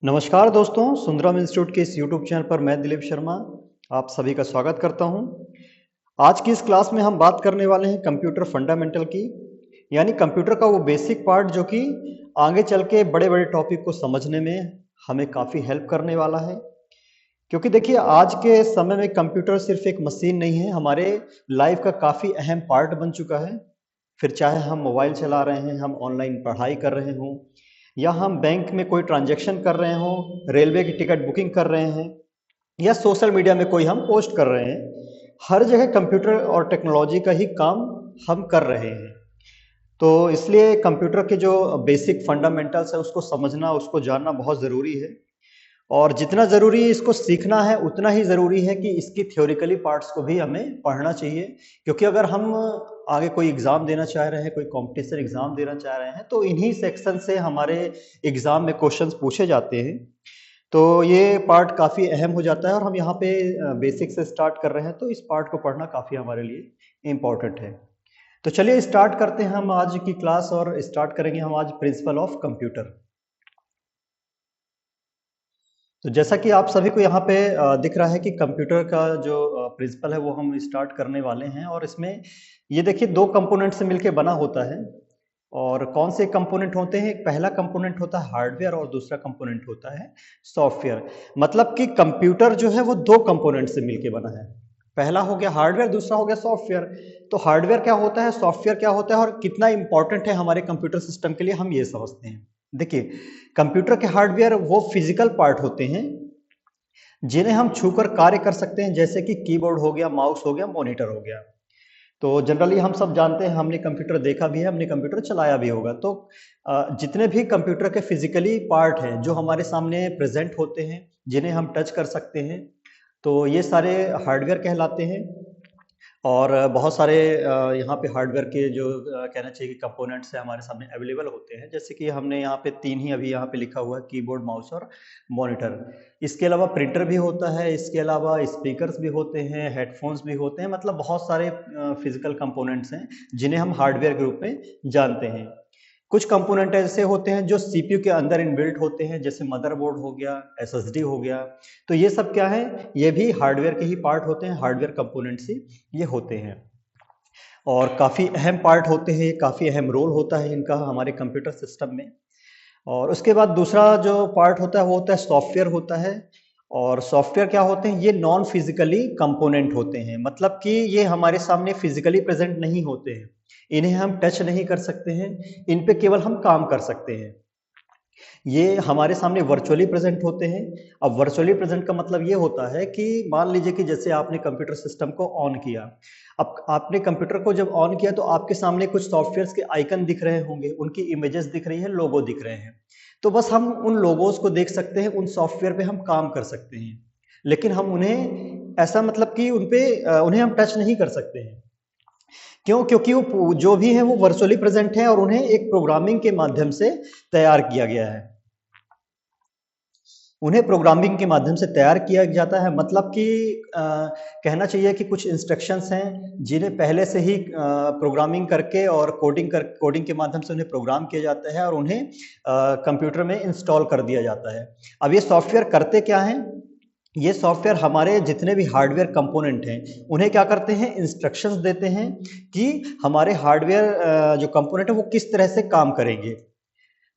नमस्कार दोस्तों, सुंदरम इंस्टीट्यूट के इस यूट्यूब चैनल पर मैं दिलीप शर्मा आप सभी का स्वागत करता हूं। आज की इस क्लास में हम बात करने वाले हैं कंप्यूटर फंडामेंटल की, यानी कंप्यूटर का वो बेसिक पार्ट जो कि आगे चल के बड़े-बड़े टॉपिक को समझने में हमें काफ़ी हेल्प करने वाला है। क्योंकि देखिए आज के समय में कंप्यूटर सिर्फ एक मशीन नहीं है, हमारे लाइफ का काफ़ी अहम पार्ट बन चुका है। फिर चाहे हम मोबाइल चला रहे हैं, हम ऑनलाइन पढ़ाई कर रहे हों या हम बैंक में कोई ट्रांजैक्शन कर रहे हों, रेलवे की टिकट बुकिंग कर रहे हैं या सोशल मीडिया में कोई हम पोस्ट कर रहे हैं, हर जगह कंप्यूटर और टेक्नोलॉजी का ही काम हम कर रहे हैं। तो इसलिए कंप्यूटर के जो बेसिक फंडामेंटल्स है उसको समझना, उसको जानना बहुत ज़रूरी है। और जितना ज़रूरी इसको सीखना है उतना ही ज़रूरी है कि इसकी थ्योरिकली पार्ट्स को भी हमें पढ़ना चाहिए। क्योंकि अगर हम आगे कोई एग्ज़ाम देना चाह रहे हैं, कोई कॉम्पिटिशन एग्ज़ाम देना चाह रहे हैं, तो इन्हीं सेक्शन से हमारे एग्ज़ाम में क्वेश्चंस पूछे जाते हैं। तो ये पार्ट काफ़ी अहम हो जाता है और हम यहाँ पे बेसिक से स्टार्ट कर रहे हैं, तो इस पार्ट को पढ़ना काफ़ी हमारे लिए इम्पोर्टेंट है। तो चलिए स्टार्ट करते हैं हम आज की क्लास और स्टार्ट करेंगे हम आज प्रिंसिपल ऑफ कंप्यूटर। तो जैसा कि आप सभी को यहाँ पे दिख रहा है कि कंप्यूटर का जो प्रिंसिपल है वो हम स्टार्ट करने वाले हैं और इसमें ये देखिए 2 कंपोनेंट से मिलके बना होता है। और कौन से कंपोनेंट होते हैं? एक पहला कंपोनेंट होता है हार्डवेयर और दूसरा कंपोनेंट होता है सॉफ्टवेयर। मतलब कि कंप्यूटर जो है वो 2 कंपोनेंट से मिलके बना है। पहला हो गया हार्डवेयर, दूसरा हो गया सॉफ्टवेयर। तो हार्डवेयर क्या होता है, सॉफ्टवेयर क्या होता है और कितना इंपॉर्टेंट है हमारे कंप्यूटर सिस्टम के लिए, हम ये समझते हैं। देखिए, कंप्यूटर के हार्डवेयर वो फिजिकल पार्ट होते हैं जिन्हें हम छूकर कार्य कर सकते हैं, जैसे कि कीबोर्ड हो गया, माउस हो गया, मॉनिटर हो गया। तो जनरली हम सब जानते हैं, हमने कंप्यूटर देखा भी है, हमने कंप्यूटर चलाया भी होगा। तो जितने भी कंप्यूटर के फिजिकली पार्ट हैं जो हमारे सामने प्रेजेंट होते हैं, जिन्हें हम टच कर सकते हैं, तो ये सारे हार्डवेयर कहलाते हैं। और बहुत सारे यहाँ पे हार्डवेयर के जो कहना चाहिए कि कंपोनेंट्स हैं हमारे सामने अवेलेबल होते हैं। जैसे कि हमने यहाँ पे 3 ही अभी यहाँ पे लिखा हुआ है, कीबोर्ड, माउस और मॉनिटर। इसके अलावा प्रिंटर भी होता है, इसके अलावा स्पीकर्स भी होते हैं, हेडफ़ोन्स भी होते हैं, मतलब बहुत सारे फिज़िकल कंपोनेंट्स हैं, जिन्हें हम हार्डवेयर के रूप में जानते हैं। कुछ कंपोनेंट ऐसे होते हैं जो सीपीयू के अंदर इनबिल्ट होते हैं, जैसे मदरबोर्ड हो गया, एसएसडी हो गया। तो ये सब क्या है, ये भी हार्डवेयर के ही पार्ट होते हैं, हार्डवेयर कंपोनेंट्स ही ये होते हैं। और काफ़ी अहम पार्ट होते हैं, काफ़ी अहम रोल होता है इनका हमारे कंप्यूटर सिस्टम में। और उसके बाद दूसरा जो पार्ट होता है वो होता है सॉफ्टवेयर होता है। और सॉफ्टवेयर क्या होते हैं, ये नॉन फिजिकली कंपोनेंट होते हैं, मतलब कि ये हमारे सामने फिजिकली प्रेजेंट नहीं होते हैं, इन्हें हम टच नहीं कर सकते हैं, इन पे केवल हम काम कर सकते हैं। ये हमारे सामने वर्चुअली प्रेजेंट होते हैं। अब वर्चुअली प्रेजेंट का मतलब ये होता है कि मान लीजिए कि जैसे आपने कंप्यूटर सिस्टम को ऑन किया। अब आपने कंप्यूटर को जब ऑन किया तो आपके सामने कुछ सॉफ्टवेयर्स के आइकन दिख रहे होंगे, उनकी इमेजेस दिख रही है, लोगो दिख रहे हैं। तो बस हम उन लोगोस को देख सकते हैं, उन सॉफ्टवेयर पे हम काम कर सकते हैं। लेकिन हम उन्हें ऐसा मतलब कि उन्हें हम टच नहीं कर सकते हैं। क्यों? क्योंकि वो जो भी है वो वर्चुअली प्रेजेंट है और उन्हें एक प्रोग्रामिंग के माध्यम से तैयार किया गया है। उन्हें प्रोग्रामिंग के माध्यम से तैयार किया जाता है, मतलब कि कहना चाहिए कि कुछ इंस्ट्रक्शंस हैं जिन्हें पहले से ही प्रोग्रामिंग करके और कोडिंग के माध्यम से उन्हें प्रोग्राम किया जाता है और उन्हें कंप्यूटर में इंस्टॉल कर दिया जाता है। अब ये सॉफ्टवेयर करते क्या हैं? ये सॉफ्टवेयर हमारे जितने भी हार्डवेयर कंपोनेंट हैं उन्हें क्या करते हैं, इंस्ट्रक्शंस देते हैं कि हमारे हार्डवेयर जो कंपोनेंट है वो किस तरह से काम करेंगे।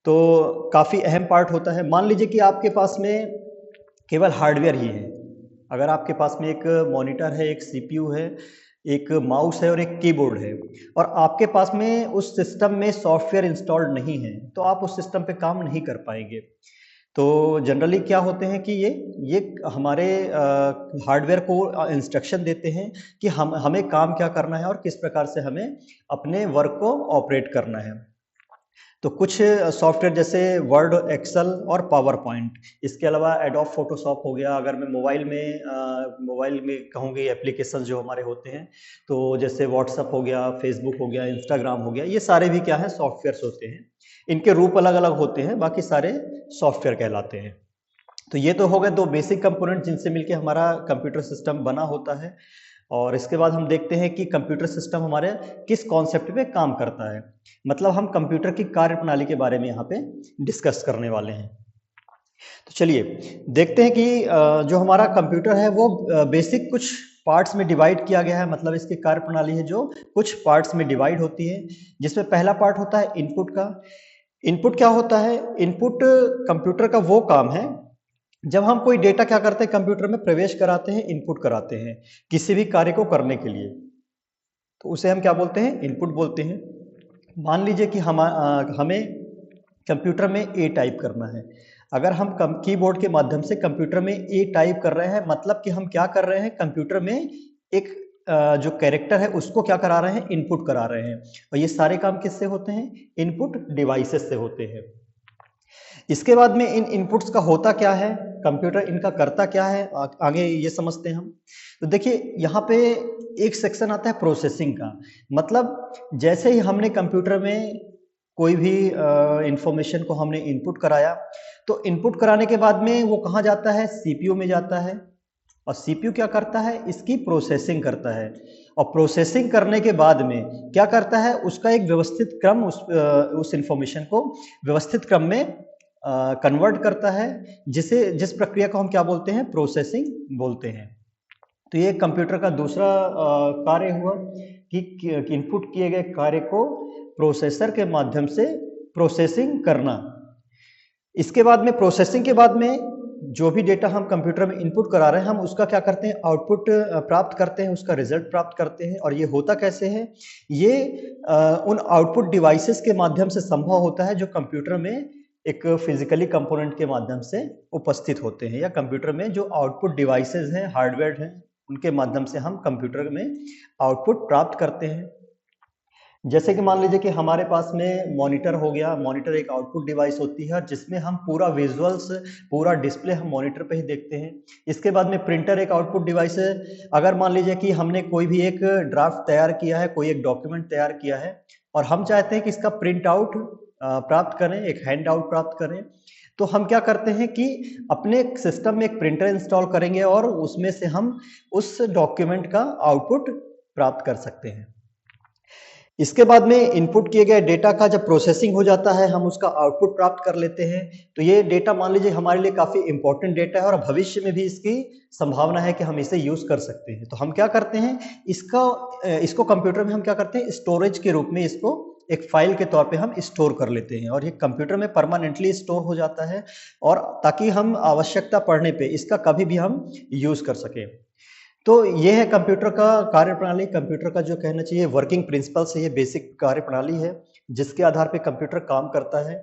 तो काफ़ी अहम पार्ट होता है। मान लीजिए कि आपके पास में केवल हार्डवेयर ही है। अगर आपके पास में एक मॉनिटर है, एक सीपीयू है, एक माउस है और एक कीबोर्ड है और आपके पास में उस सिस्टम में सॉफ्टवेयर इंस्टॉल्ड नहीं है, तो आप उस सिस्टम पे काम नहीं कर पाएँगे। तो जनरली क्या होते हैं कि ये हमारे हार्डवेयर को इंस्ट्रक्शन देते हैं कि हम हमें काम क्या करना है और किस प्रकार से हमें अपने वर्क को ऑपरेट करना है। तो कुछ सॉफ्टवेयर जैसे वर्ड, एक्सेल और पावर पॉइंट, इसके अलावा एडोब फोटोशॉप हो गया। अगर मैं मोबाइल में कहूँगी एप्लीकेशन जो हमारे होते हैं, तो जैसे व्हाट्सएप हो गया, फेसबुक हो गया, इंस्टाग्राम हो गया, ये सारे भी क्या है, सॉफ्टवेयर्स होते हैं। इनके रूप अलग अलग होते हैं, बाकी सारे सॉफ्टवेयर कहलाते हैं। तो ये तो हो गए दो बेसिक कंपोनेंट जिनसे मिलके हमारा कंप्यूटर सिस्टम बना होता है। और इसके बाद हम देखते हैं कि कंप्यूटर सिस्टम हमारे किस कॉन्सेप्ट पे काम करता है। मतलब हम कंप्यूटर की कार्यप्रणाली के बारे में यहाँ पे डिस्कस करने वाले हैं। तो चलिए देखते हैं कि जो हमारा कंप्यूटर है वो बेसिक कुछ पार्ट्स में डिवाइड किया गया है, मतलब इसकी कार्यप्रणाली है जो कुछ पार्ट्स में डिवाइड होती है, जिसमें पहला पार्ट होता है इनपुट का। इनपुट क्या होता है? इनपुट कंप्यूटर का वो काम है जब हम कोई डेटा क्या करते हैं, कंप्यूटर में प्रवेश कराते हैं, इनपुट कराते हैं किसी भी कार्य को करने के लिए, तो उसे हम क्या बोलते हैं? इनपुट बोलते हैं। मान लीजिए कि हमें कंप्यूटर में ए टाइप करना है। अगर हम कीबोर्ड के माध्यम से कंप्यूटर में ए टाइप कर रहे हैं, मतलब कि हम क्या कर रहे हैं, कंप्यूटर में एक जो कैरेक्टर है उसको क्या करा रहे हैं? इनपुट करा रहे हैं। और ये सारे काम किससे होते हैं? इनपुट डिवाइसेस से होते हैं। इसके बाद में इन इनपुट्स का होता क्या है, कंप्यूटर इनका करता क्या है, आगे ये समझते हैं हम। तो देखिए यहाँ पे एक सेक्शन आता है प्रोसेसिंग का। मतलब जैसे ही हमने कंप्यूटर में कोई भी इंफॉर्मेशन को हमने इनपुट कराया, तो इनपुट कराने के बाद में वो कहाँ जाता है? सीपीयू में जाता है। और सीपीयू क्या करता है? इसकी प्रोसेसिंग करता है। और प्रोसेसिंग करने के बाद में क्या करता है? उसका एक व्यवस्थित क्रम, उस इंफॉर्मेशन को व्यवस्थित क्रम में कन्वर्ट करता है, जिस प्रक्रिया को हम क्या बोलते हैं? प्रोसेसिंग बोलते हैं। तो ये कंप्यूटर का दूसरा कार्य हुआ कि इनपुट किए गए कार्य को प्रोसेसर के माध्यम से प्रोसेसिंग करना। इसके बाद में प्रोसेसिंग के बाद में जो भी डेटा हम कंप्यूटर में इनपुट करा रहे हैं, हम उसका क्या करते हैं? आउटपुट प्राप्त करते हैं, उसका रिजल्ट प्राप्त करते हैं। और ये होता कैसे है? ये उन आउटपुट डिवाइसेस के माध्यम से संभव होता है जो कंप्यूटर में एक फिजिकली कंपोनेंट के माध्यम से उपस्थित होते हैं, या कंप्यूटर में जो आउटपुट डिवाइसेस हैं, हार्डवेयर हैं, उनके माध्यम से हम कंप्यूटर में आउटपुट प्राप्त करते हैं। जैसे कि मान लीजिए कि हमारे पास में मॉनिटर हो गया। मॉनिटर एक आउटपुट डिवाइस होती है जिसमें हम पूरा विजुअल्स, पूरा डिस्प्ले हम मॉनिटर पे ही देखते हैं। इसके बाद में प्रिंटर एक आउटपुट डिवाइस है। अगर मान लीजिए कि हमने कोई भी एक ड्राफ्ट तैयार किया है, कोई एक डॉक्यूमेंट तैयार किया है, और हम चाहते हैं कि इसका प्रिंट आउट प्राप्त करें, एक हैंड आउट प्राप्त करें, तो हम क्या करते हैं कि अपने सिस्टम में एक प्रिंटर इंस्टॉल करेंगे और उसमें से हम उस डॉक्यूमेंट का आउटपुट प्राप्त कर सकते हैं। इसके बाद में इनपुट किए गए डेटा का जब प्रोसेसिंग हो जाता है, हम उसका आउटपुट प्राप्त कर लेते हैं। तो ये डेटा मान लीजिए हमारे लिए काफ़ी इंपॉर्टेंट डेटा है और भविष्य में भी इसकी संभावना है कि हम इसे यूज़ कर सकते हैं। तो हम क्या करते हैं, इसको कंप्यूटर में हम क्या करते हैं, स्टोरेज के रूप में इसको एक फाइल के तौर पे हम स्टोर कर लेते हैं, और ये कंप्यूटर में परमानेंटली स्टोर हो जाता है, और ताकि हम आवश्यकता पड़ने पे इसका कभी भी हम यूज़ कर सकें। तो ये है कंप्यूटर का कार्यप्रणाली। कंप्यूटर का जो कहना चाहिए वर्किंग प्रिंसिपल्स है, ये बेसिक कार्यप्रणाली है जिसके आधार पे कंप्यूटर काम करता है।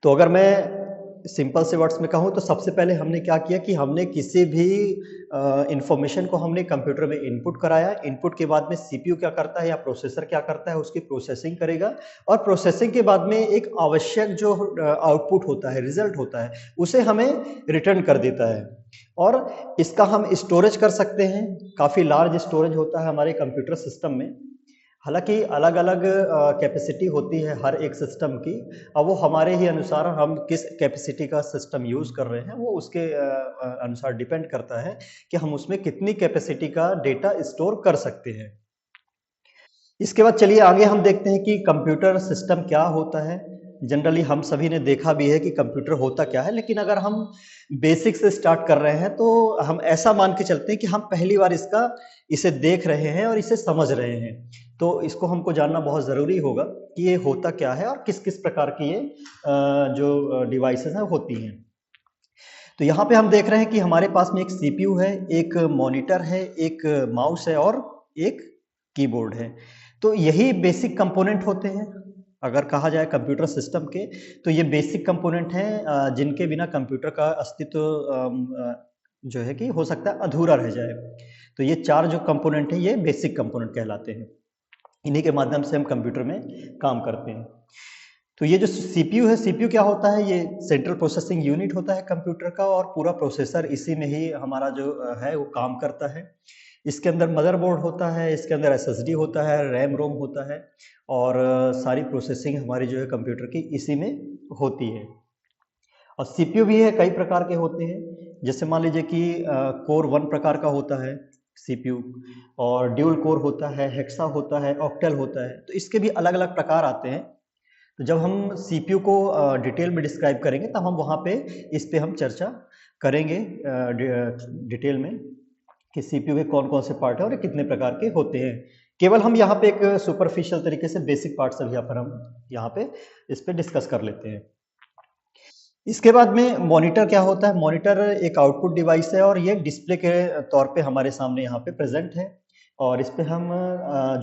तो अगर मैं सिंपल से वर्ड्स में कहूँ तो सबसे पहले हमने क्या किया कि हमने किसी भी इंफॉर्मेशन को हमने कंप्यूटर में इनपुट कराया। इनपुट के बाद में सीपीयू क्या करता है या प्रोसेसर क्या करता है, उसकी प्रोसेसिंग करेगा, और प्रोसेसिंग के बाद में एक आवश्यक जो आउटपुट होता है, रिजल्ट होता है, उसे हमें रिटर्न कर देता है। और इसका हम स्टोरेज कर सकते हैं। काफ़ी लार्ज स्टोरेज होता है हमारे कंप्यूटर सिस्टम में। हालांकि अलग अलग कैपेसिटी होती है हर एक सिस्टम की। अब वो हमारे ही अनुसार, हम किस कैपेसिटी का सिस्टम यूज़ कर रहे हैं, वो उसके अनुसार डिपेंड करता है कि हम उसमें कितनी कैपेसिटी का डेटा स्टोर कर सकते हैं। इसके बाद चलिए आगे हम देखते हैं कि कंप्यूटर सिस्टम क्या होता है। जनरली हम सभी ने देखा भी है कि कंप्यूटर होता क्या है, लेकिन अगर हम बेसिक से स्टार्ट कर रहे हैं तो हम ऐसा मान के चलते हैं कि हम पहली बार इसे देख रहे हैं और इसे समझ रहे हैं। तो इसको हमको जानना बहुत ज़रूरी होगा कि ये होता क्या है और किस किस प्रकार की ये जो डिवाइसेस हैं होती हैं। तो यहाँ पे हम देख रहे हैं कि हमारे पास में एक सीपीयू है, एक मॉनिटर है, एक माउस है और एक कीबोर्ड है। तो यही बेसिक कंपोनेंट होते हैं अगर कहा जाए कंप्यूटर सिस्टम के। तो ये बेसिक कंपोनेंट हैं जिनके बिना कंप्यूटर का अस्तित्व जो है कि हो सकता है अधूरा रह जाए। तो ये चार जो कंपोनेंट हैं ये बेसिक कंपोनेंट कहलाते हैं। इन्हीं के माध्यम से हम कंप्यूटर में काम करते हैं। तो ये जो सीपीयू है, सीपीयू क्या होता है, ये सेंट्रल प्रोसेसिंग यूनिट होता है कंप्यूटर का, और पूरा प्रोसेसर इसी में ही हमारा जो है वो काम करता है। इसके अंदर मदरबोर्ड होता है, इसके अंदर एसएसडी होता है, रैम रोम होता है, और सारी प्रोसेसिंग हमारी जो है कंप्यूटर की इसी में होती है। और सीपीयू भी है, कई प्रकार के होते हैं। जैसे मान लीजिए कि कोर 1 प्रकार का होता है सीपीयू, और ड्यूल कोर होता है, हेक्सा होता है, ऑक्टल होता है। तो इसके भी अलग अलग प्रकार आते हैं। तो जब हम सीपीयू को डिटेल में डिस्क्राइब करेंगे तब हम वहाँ पे इस पे हम चर्चा करेंगे डिटेल में कि सीपीयू के कौन-कौन से पार्ट हैं और ये कितने प्रकार के होते हैं। केवल हम यहाँ पे एक सुपरफिशियल तरीके से बेसिक पार्ट्स अभी यहाँ पर हम यहाँ पे इस पे डिस्कस कर लेते हैं। इसके बाद में मॉनिटर क्या होता है? मॉनिटर एक आउटपुट डिवाइस है और ये डिस्प्ले के तौर पे हमारे सामने यहाँ पे प्रेज़ेंट है और इस पे हम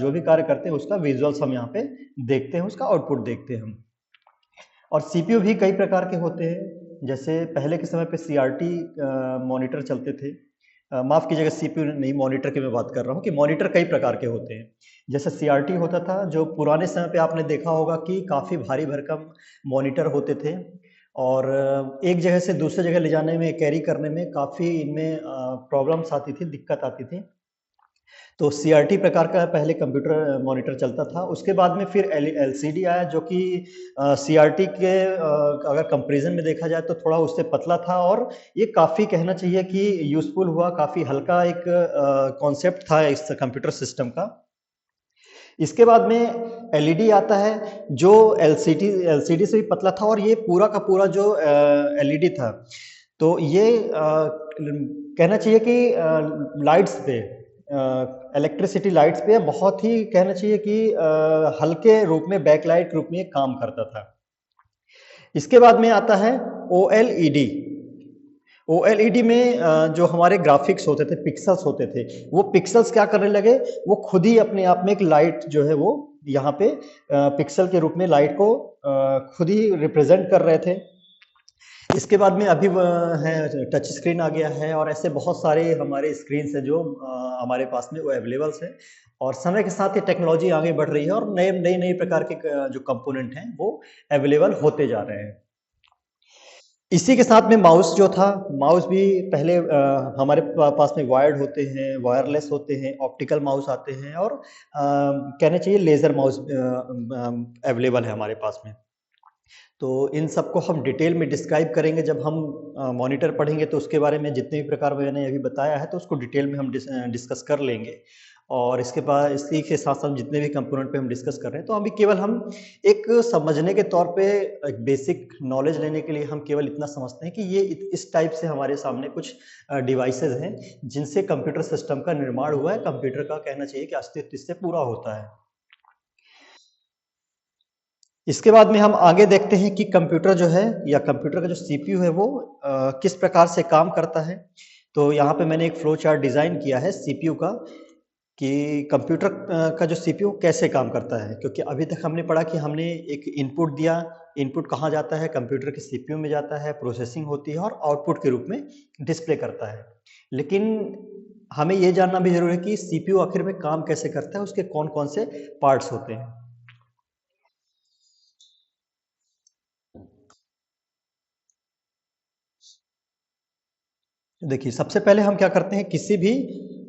जो भी कार्य करते हैं उसका विजुअल्स हम यहाँ पे देखते हैं, उसका आउटपुट देखते हैं हम। और सीपीयू भी कई प्रकार के होते हैं, जैसे पहले के समय पे सीआरटी मॉनिटर चलते थे। माफ़ कीजिएगा सीपीयू नहीं, मॉनिटर की मैं बात कर रहा हूँ कि मॉनिटर कई प्रकार के होते हैं। जैसे सीआरटी होता था, जो पुराने समय पे आपने देखा होगा कि काफ़ी भारी भरकम मॉनिटर होते थे और एक जगह से दूसरे जगह ले जाने में, कैरी करने में काफ़ी इनमें प्रॉब्लम्स आती थी, दिक्कत आती थी। तो सीआरटी प्रकार का पहले कंप्यूटर मॉनिटर चलता था। उसके बाद में फिर एलसीडी आया जो कि सीआरटी के अगर कंपैरिज़न में देखा जाए तो थोड़ा उससे पतला था और ये काफ़ी कहना चाहिए कि यूज़फुल हुआ, काफ़ी हल्का एक कॉन्सेप्ट था इस कंप्यूटर सिस्टम का। इसके बाद में एलईडी आता है जो एलसीडी से भी पतला था और ये पूरा का पूरा जो एलईडी था, तो ये कहना चाहिए कि लाइट्स पे इलेक्ट्रिसिटी लाइट्स पे बहुत ही कहना चाहिए कि हल्के रूप में बैकलाइट रूप में ये काम करता था। इसके बाद में आता है ओएलईडी। ओएलईडी में जो हमारे ग्राफिक्स होते थे, पिक्सेल्स होते थे, वो पिक्सेल्स क्या करने लगे, वो खुद ही अपने आप में एक लाइट जो है वो यहाँ पे पिक्सल के रूप में लाइट को खुद ही रिप्रेजेंट कर रहे थे। इसके बाद में अभी है टच स्क्रीन आ गया है और ऐसे बहुत सारे हमारे स्क्रीन्स हैं जो हमारे पास में वो अवेलेबल्स हैं और समय के साथ ये टेक्नोलॉजी आगे बढ़ रही है और नए-नए प्रकार के जो कंपोनेंट हैं वो अवेलेबल होते जा रहे हैं। इसी के साथ में माउस जो था, माउस भी पहले हमारे पास में वायर्ड होते हैं, वायरलेस होते हैं, ऑप्टिकल माउस आते हैं और कहना चाहिए लेज़र माउस अवेलेबल है हमारे पास में। तो इन सबको हम डिटेल में डिस्क्राइब करेंगे जब हम मॉनिटर पढ़ेंगे तो उसके बारे में जितने भी प्रकार मैंने अभी बताया है तो उसको डिटेल में हम डिस्कस कर लेंगे। और इसके बाद इसी के साथ-साथ जितने भी कंपोनेंट पे हम डिस्कस कर रहे हैं, तो अभी केवल हम एक समझने के तौर पे एक बेसिक नॉलेज लेने के लिए हम केवल इतना समझते हैं कि ये इस टाइप से हमारे सामने कुछ डिवाइसेज़ हैं, जिनसे कंप्यूटर सिस्टम का निर्माण हुआ है। कंप्यूटर का कहना चाहिए कि अस्तित्व इससे पूरा होता है। इसके बाद में हम आगे देखते हैं कि कंप्यूटर जो है या कंप्यूटर का जो सीपीयू है वो किस प्रकार से काम करता है। तो यहाँ पे मैंने एक फ्लो चार्ट डिज़ाइन किया है सीपीयू का कि कंप्यूटर का जो सीपीयू कैसे काम करता है। क्योंकि अभी तक हमने पढ़ा कि हमने एक इनपुट दिया, इनपुट कहाँ जाता है? कंप्यूटर के सीपीयू में जाता है, प्रोसेसिंग होती है और आउटपुट के रूप में डिस्प्ले करता है। लेकिन हमें ये जानना भी ज़रूरी है कि सीपीयू आखिर में काम कैसे करता है, उसके कौन-कौन से पार्ट्स होते हैं। देखिए, सबसे पहले हम क्या करते हैं, किसी भी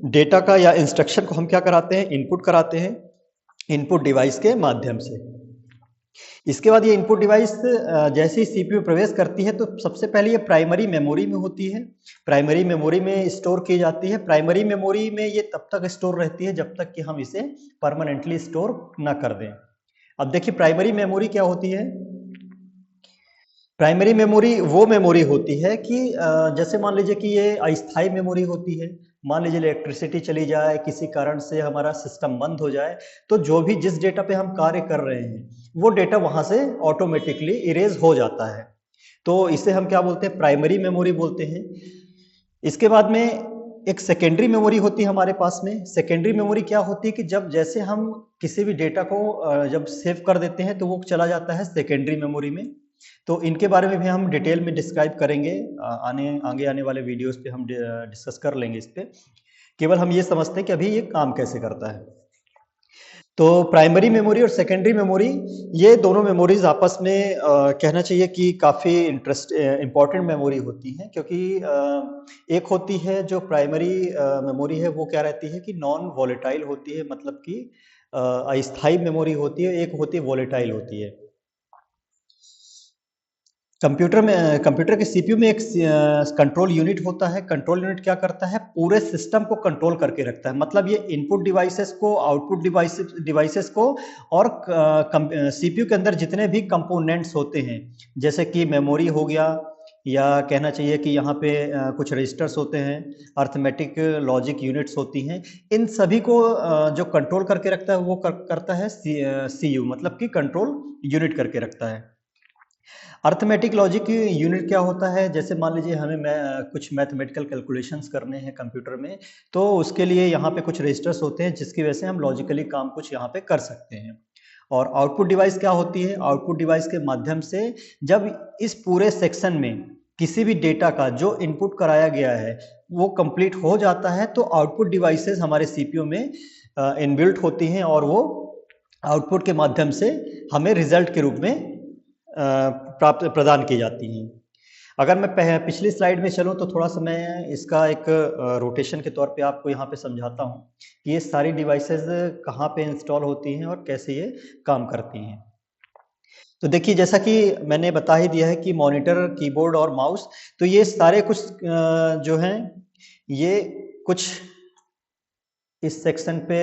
डेटा का या इंस्ट्रक्शन को हम क्या कराते हैं, इनपुट कराते हैं, इनपुट डिवाइस के माध्यम से। इसके बाद ये इनपुट डिवाइस जैसे ही सीपीयू प्रवेश करती है, तो सबसे पहले ये प्राइमरी मेमोरी में होती है। प्राइमरी मेमोरी में स्टोर की जाती है। प्राइमरी मेमोरी में ये तब तक स्टोर रहती है, जब तक कि हम इसे परमानेंटली स्टोर ना कर दें। अब देखिए, प्राइमरी मेमोरी क्या होती है? प्राइमरी मेमोरी वो मेमोरी होती है कि जैसे मान लीजिए कि ये अस्थायी मेमोरी होती है। मान लीजिए इलेक्ट्रिसिटी चली जाए, किसी कारण से हमारा सिस्टम बंद हो जाए, तो जो भी जिस डेटा पे हम कार्य कर रहे हैं, वो डेटा वहाँ से ऑटोमेटिकली इरेज़ हो जाता है। तो इसे हम क्या बोलते हैं? प्राइमरी मेमोरी बोलते हैं। इसके बाद में एक सेकेंडरी मेमोरी होती है हमारे पास में। सेकेंडरी मेमोरी क्या होती है कि जब जैसे हम किसी भी डेटा को जब सेव कर देते हैं, तो वो चला जाता है सेकेंडरी मेमोरी में। तो इनके बारे में भी हम डिटेल में डिस्क्राइब करेंगे। आगे आने वाले वीडियोस पे हम डिस्कस कर लेंगे इस पे। केवल हम ये समझते हैं कि अभी ये काम कैसे करता है। तो प्राइमरी मेमोरी और सेकेंडरी मेमोरी, ये दोनों मेमोरीज आपस में कहना चाहिए कि काफ़ी इम्पोर्टेंट मेमोरी होती हैं, क्योंकि एक होती है जो प्राइमरी मेमोरी है, वो क्या रहती है कि नॉन वॉलेटाइल होती है, मतलब कि अस्थायी मेमोरी होती है। एक होती है वॉलेटाइल होती है। कंप्यूटर के सीपीयू में एक कंट्रोल यूनिट होता है। कंट्रोल यूनिट क्या करता है, पूरे सिस्टम को कंट्रोल करके रखता है। मतलब ये इनपुट डिवाइसेस को, आउटपुट डिवाइसेस को, और सीपीयू के अंदर जितने भी कंपोनेंट्स होते हैं, जैसे कि मेमोरी हो गया, या कहना चाहिए कि यहाँ पे कुछ रजिस्टर्स होते हैं, अर्थमेटिक लॉजिक यूनिट्स होती हैं, इन सभी को जो कंट्रोल करके रखता है वो करता है सीयू, मतलब कि कंट्रोल यूनिट करके रखता है। अर्थमेटिक लॉजिक यूनिट क्या होता है, जैसे मान लीजिए हमें कुछ मैथमेटिकल कैलकुलेशंस करने हैं कंप्यूटर में, तो उसके लिए यहाँ पे कुछ रजिस्टर्स होते हैं जिसकी वजह से हम लॉजिकली काम कुछ यहाँ पे कर सकते हैं। और आउटपुट डिवाइस क्या होती है, आउटपुट डिवाइस के माध्यम से जब इस पूरे सेक्शन में किसी भी डेटा का जो इनपुट कराया गया है वो कंप्लीट हो जाता है, तो आउटपुट डिवाइसेस हमारे सीपीयू में इनबिल्ट होती हैं, और वो आउटपुट के माध्यम से हमें रिजल्ट के रूप में प्राप्त प्रदान की जाती हैं। अगर मैं पिछली स्लाइड में चलूँ तो थोड़ा सा मैं इसका एक रोटेशन के तौर पे आपको यहाँ पे समझाता हूँ कि ये सारी डिवाइसेस कहाँ पे इंस्टॉल होती हैं और कैसे ये काम करती हैं। तो देखिए, जैसा कि मैंने बता ही दिया है कि मॉनिटर, कीबोर्ड और माउस, तो ये सारे कुछ जो हैं, ये कुछ इस सेक्शन पे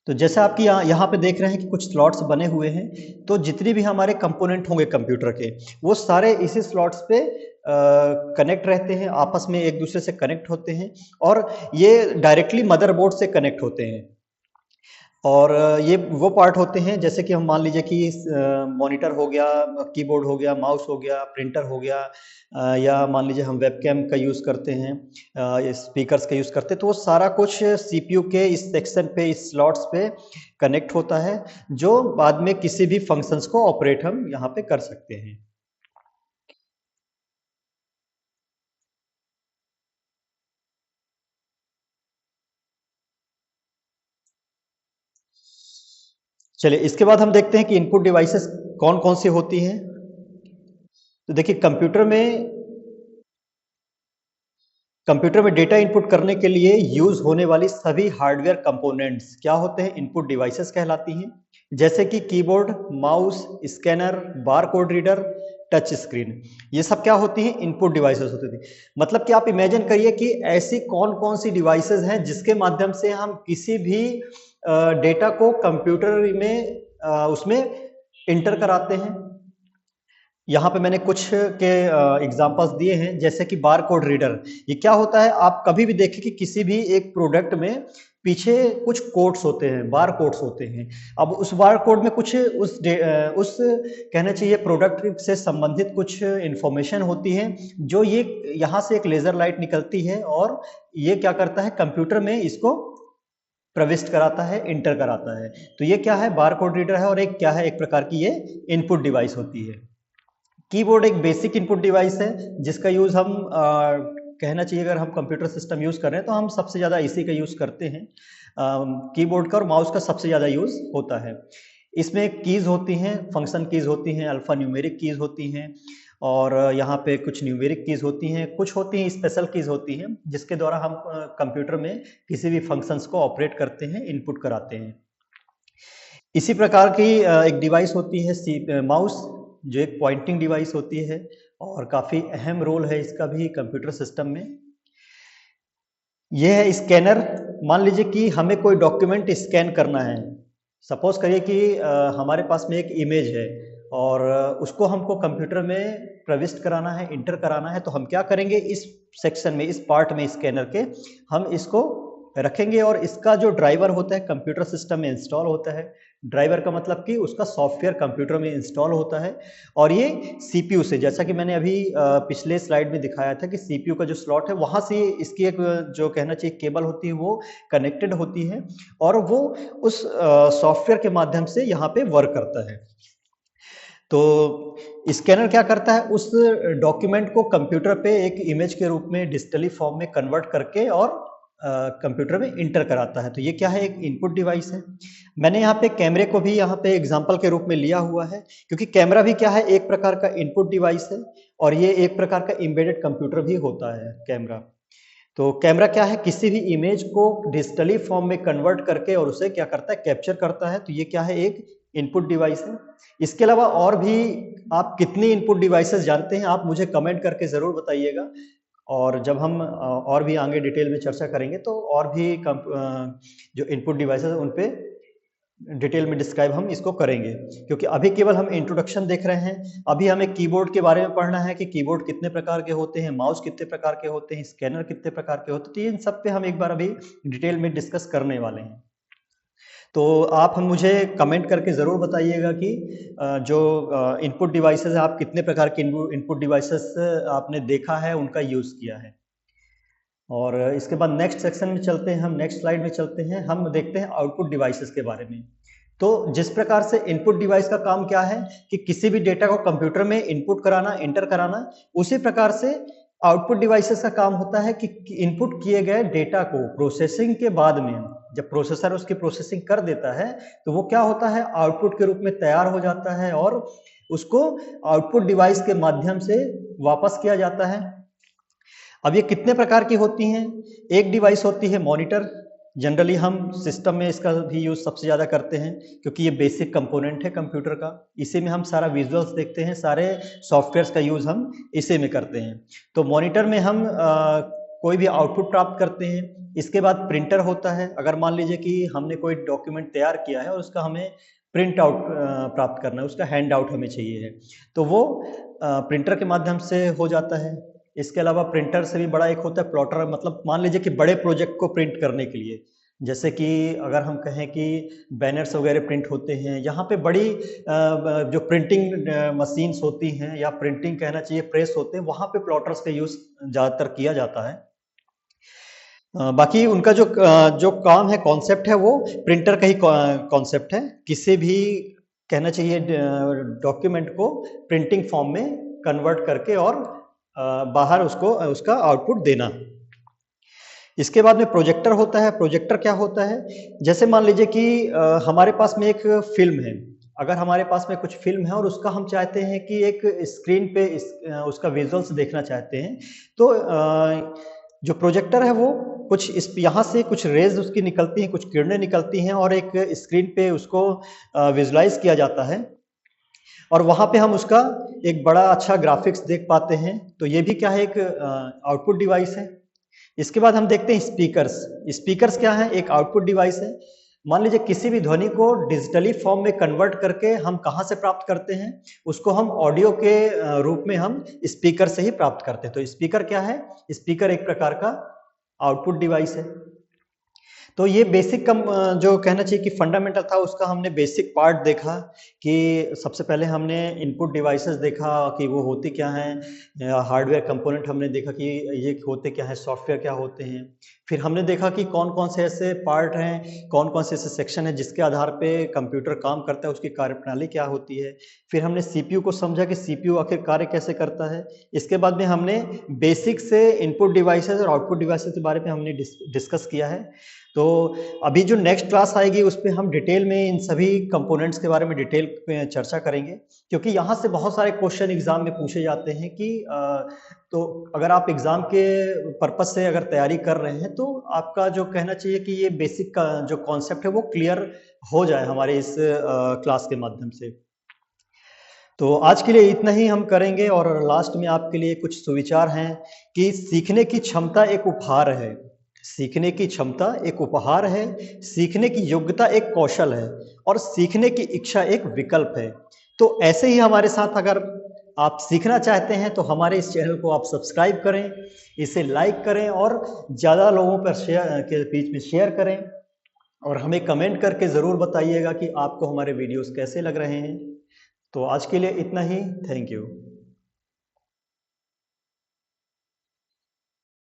तो जैसा आपकी यहाँ पे देख रहे हैं कि कुछ स्लॉट्स बने हुए हैं, तो जितने भी हमारे कंपोनेंट होंगे कंप्यूटर के, वो सारे इसी स्लॉट्स पे कनेक्ट रहते हैं, आपस में एक दूसरे से कनेक्ट होते हैं, और ये डायरेक्टली मदरबोर्ड से कनेक्ट होते हैं। और ये वो पार्ट होते हैं, जैसे कि हम मान लीजिए कि मॉनिटर हो गया, कीबोर्ड हो गया, माउस हो गया, प्रिंटर हो गया, या मान लीजिए हम वेबकैम का यूज़ करते हैं, स्पीकर्स का यूज़ करते हैं, तो वो सारा कुछ सीपीयू के इस सेक्शन पे, इस स्लॉट्स पे कनेक्ट होता है, जो बाद में किसी भी फंक्शंस को ऑपरेट हम यहाँ पे कर सकते हैं। चलिए, इसके बाद हम देखते हैं कि इनपुट डिवाइसेस कौन कौन सी होती हैं। तो देखिए, कंप्यूटर में डेटा इनपुट करने के लिए यूज होने वाली सभी हार्डवेयर कंपोनेंट्स क्या होते हैं, इनपुट डिवाइसेस कहलाती हैं। जैसे कि keyboard, mouse, scanner, barcode reader, touch screen, ये सब क्या होती हैं, इनपुट डिवाइसेस होती थी। मतलब कि आप इमेजिन करिए कि ऐसी कौन कौन सी डिवाइसेस हैं जिसके माध्यम से हम किसी भी डेटा को कंप्यूटर में उसमें इंटर कराते हैं। यहाँ पे मैंने कुछ के एग्जांपल्स दिए हैं, जैसे कि बार कोड रीडर। ये क्या होता है, आप कभी भी देखें कि किसी भी एक प्रोडक्ट में पीछे कुछ कोड्स होते हैं, बार कोड्स होते हैं। अब उस बार कोड में कुछ उस कहना चाहिए प्रोडक्ट से संबंधित कुछ इंफॉर्मेशन होती है, जो ये यहाँ से एक लेजर लाइट निकलती है, और ये क्या करता है, कंप्यूटर में इसको प्रविष्ट कराता है, इंटर कराता है। तो ये क्या है, बार कोड रीडर है, और एक क्या है, एक प्रकार की ये इनपुट डिवाइस होती है। कीबोर्ड एक बेसिक इनपुट डिवाइस है, जिसका यूज़ हम कहना चाहिए, अगर हम कंप्यूटर सिस्टम यूज़ कर रहे हैं तो हम सबसे ज़्यादा इसी का यूज़ करते हैं। कीबोर्ड का और माउस का सबसे ज़्यादा यूज़ होता है। इसमें कीज़ होती हैं, फंक्शन कीज़ होती हैं, अल्फ़ा न्यूमेरिक कीज़ होती हैं, और यहाँ पे कुछ न्यूमेरिक कीज़ होती हैं, कुछ होती हैं स्पेशल कीज़ होती हैं, जिसके द्वारा हम कंप्यूटर में किसी भी फंक्शंस को ऑपरेट करते हैं, इनपुट कराते हैं। इसी प्रकार की एक डिवाइस होती है माउस, जो एक पॉइंटिंग डिवाइस होती है, और काफ़ी अहम रोल है इसका भी कंप्यूटर सिस्टम में। यह है स्कैनर। मान लीजिए कि हमें कोई डॉक्यूमेंट स्कैन करना है। सपोज करिए कि हमारे पास में एक इमेज है, और उसको हमको कंप्यूटर में प्रविष्ट कराना है, इंटर कराना है, तो हम क्या करेंगे, इस सेक्शन में, इस पार्ट में स्कैनर के हम इसको रखेंगे, और इसका जो ड्राइवर होता है कंप्यूटर सिस्टम में इंस्टॉल होता है। ड्राइवर का मतलब कि उसका सॉफ्टवेयर कंप्यूटर में इंस्टॉल होता है, और ये सीपीयू से, जैसा कि मैंने अभी पिछले स्लाइड में दिखाया था कि सीपीयू का जो स्लॉट है वहाँ से इसकी एक जो कहना चाहिए केबल होती है वो कनेक्टेड होती है, और वो उस सॉफ्टवेयर के माध्यम से यहाँ पे वर्क करता है। तो स्कैनर क्या करता है, उस डॉक्यूमेंट को कंप्यूटर पे एक इमेज के रूप में डिजिटली फॉर्म में कन्वर्ट करके और कंप्यूटर में इंटर कराता है। तो ये क्या है, एक इनपुट डिवाइस है। मैंने यहाँ पे कैमरे को भी यहाँ पे एग्जांपल के रूप में लिया हुआ है, क्योंकि कैमरा भी क्या है, एक प्रकार का इनपुट डिवाइस है, और ये एक प्रकार का एम्बेडेड कंप्यूटर भी होता है कैमरा। तो कैमरा क्या है, किसी भी इमेज को डिजिटली फॉर्म में कन्वर्ट करके और उसे क्या करता है, कैप्चर करता है। तो ये क्या है, एक इनपुट डिवाइस है। इसके अलावा और भी आप कितनी इनपुट डिवाइसेस जानते हैं, आप मुझे कमेंट करके ज़रूर बताइएगा। और जब हम और भी आगे डिटेल में चर्चा करेंगे तो और भी जो इनपुट डिवाइसेस हैं उन पे डिटेल में डिस्क्राइब हम इसको करेंगे, क्योंकि अभी केवल हम इंट्रोडक्शन देख रहे हैं। अभी हमें कीबोर्ड के बारे में पढ़ना है कि कीबोर्ड कितने प्रकार के होते हैं, माउस कितने प्रकार के होते हैं, स्कैनर कितने प्रकार के होते हैं। तो इन सब पे हम एक बार अभी डिटेल में डिस्कस करने वाले हैं। तो आप हम मुझे कमेंट करके ज़रूर बताइएगा कि जो इनपुट डिवाइसेस है, आप कितने प्रकार के इनपुट डिवाइसेस आपने देखा है, उनका यूज़ किया है। और इसके बाद नेक्स्ट सेक्शन में चलते हैं, हम नेक्स्ट स्लाइड में चलते हैं, हम देखते हैं आउटपुट डिवाइसेस के बारे में। तो जिस प्रकार से इनपुट डिवाइस का काम क्या है कि किसी भी डेटा को कंप्यूटर में इनपुट कराना, एंटर कराना, उसी प्रकार से आउटपुट डिवाइसेस का काम होता है कि इनपुट किए गए डेटा को प्रोसेसिंग के बाद में जब प्रोसेसर उसकी प्रोसेसिंग कर देता है तो वो क्या होता है, आउटपुट के रूप में तैयार हो जाता है और उसको आउटपुट डिवाइस के माध्यम से वापस किया जाता है। अब ये कितने प्रकार की होती हैं? एक डिवाइस होती है मॉनिटर। जनरली हम सिस्टम में इसका भी यूज़ सबसे ज़्यादा करते हैं क्योंकि ये बेसिक कंपोनेंट है कंप्यूटर का। इसी में हम सारा विजुअल्स देखते हैं, सारे सॉफ्टवेयर्स का यूज़ हम इसी में करते हैं। तो मॉनिटर में हम कोई भी आउटपुट प्राप्त करते हैं। इसके बाद प्रिंटर होता है। अगर मान लीजिए कि हमने कोई डॉक्यूमेंट तैयार किया है और उसका हमें प्रिंट आउट प्राप्त करना है, उसका हैंड आउट हमें चाहिए है, तो वो प्रिंटर के माध्यम से हो जाता है। इसके अलावा प्रिंटर से भी बड़ा एक होता है प्लॉटर, मतलब मान लीजिए कि बड़े प्रोजेक्ट को प्रिंट करने के लिए, जैसे कि अगर हम कहें कि बैनर्स वगैरह प्रिंट होते हैं, यहाँ पे बड़ी जो प्रिंटिंग मशीन्स होती हैं या प्रिंटिंग कहना चाहिए प्रेस होते हैं, वहाँ पे प्लॉटर्स का यूज़ ज़्यादातर किया जाता है। बाकी उनका जो काम है, कॉन्सेप्ट है, वो प्रिंटर का ही कॉन्सेप्ट है। किसी भी कहना चाहिए डॉक्यूमेंट को प्रिंटिंग फॉर्म में कन्वर्ट करके और बाहर उसको उसका आउटपुट देना। इसके बाद में प्रोजेक्टर होता है। प्रोजेक्टर क्या होता है, जैसे मान लीजिए कि हमारे पास में एक फिल्म है। अगर हमारे पास में कुछ फिल्म है और उसका हम चाहते हैं कि एक स्क्रीन पे उसका विजुअल्स देखना चाहते हैं, तो जो प्रोजेक्टर है वो कुछ इस यहाँ से कुछ रेज उसकी निकलती हैं, कुछ किरणें निकलती हैं और एक स्क्रीन पे उसको विजुलाइज किया जाता है और वहाँ पे हम उसका एक बड़ा अच्छा ग्राफिक्स देख पाते हैं। तो ये भी क्या है, एक आउटपुट डिवाइस है। इसके बाद हम देखते हैं स्पीकर्स। स्पीकर्स क्या है, एक आउटपुट डिवाइस है। मान लीजिए किसी भी ध्वनि को डिजिटली फॉर्म में कन्वर्ट करके हम कहाँ से प्राप्त करते हैं, उसको हम ऑडियो के रूप में हम स्पीकर से ही प्राप्त करते हैं। तो स्पीकर क्या है, स्पीकर एक प्रकार का आउटपुट डिवाइस है। तो ये बेसिक जो कहना चाहिए कि फंडामेंटल था, उसका हमने बेसिक पार्ट देखा कि सबसे पहले हमने इनपुट डिवाइसेस देखा कि वो होती क्या हैं, हार्डवेयर कंपोनेंट हमने देखा कि ये होते क्या हैं, सॉफ्टवेयर क्या होते हैं। फिर हमने देखा कि कौन कौन से ऐसे पार्ट हैं, कौन कौन से ऐसे सेक्शन हैं जिसके आधार पे कंप्यूटर काम करता है, उसकी कार्यप्रणाली क्या होती है। फिर हमने सीपीयू को समझा कि सीपीयू आखिर कार्य कैसे करता है। इसके बाद में हमने बेसिक से इनपुट डिवाइसेस और आउटपुट डिवाइसेस के बारे में हमने डिस्कस किया है। तो अभी जो नेक्स्ट क्लास आएगी उस पे हम डिटेल में इन सभी कंपोनेंट्स के बारे में डिटेल में चर्चा करेंगे, क्योंकि यहाँ से बहुत सारे क्वेश्चन एग्जाम में पूछे जाते हैं कि तो अगर आप एग्जाम के पर्पस से अगर तैयारी कर रहे हैं तो आपका जो कहना चाहिए कि ये बेसिक का जो कॉन्सेप्ट है वो क्लियर हो जाए हमारे इस क्लास के माध्यम से। तो आज के लिए इतना ही हम करेंगे और लास्ट में आपके लिए कुछ सुविचार हैं कि सीखने की क्षमता एक उपहार है। सीखने की क्षमता एक उपहार है, सीखने की योग्यता एक कौशल है और सीखने की इच्छा एक विकल्प है। तो ऐसे ही हमारे साथ अगर आप सीखना चाहते हैं तो हमारे इस चैनल को आप सब्सक्राइब करें, इसे लाइक करें और ज़्यादा लोगों पर शेयर के बीच में शेयर करें और हमें कमेंट करके ज़रूर बताइएगा कि आपको हमारे वीडियोस कैसे लग रहे हैं। तो आज के लिए इतना ही। Thank you.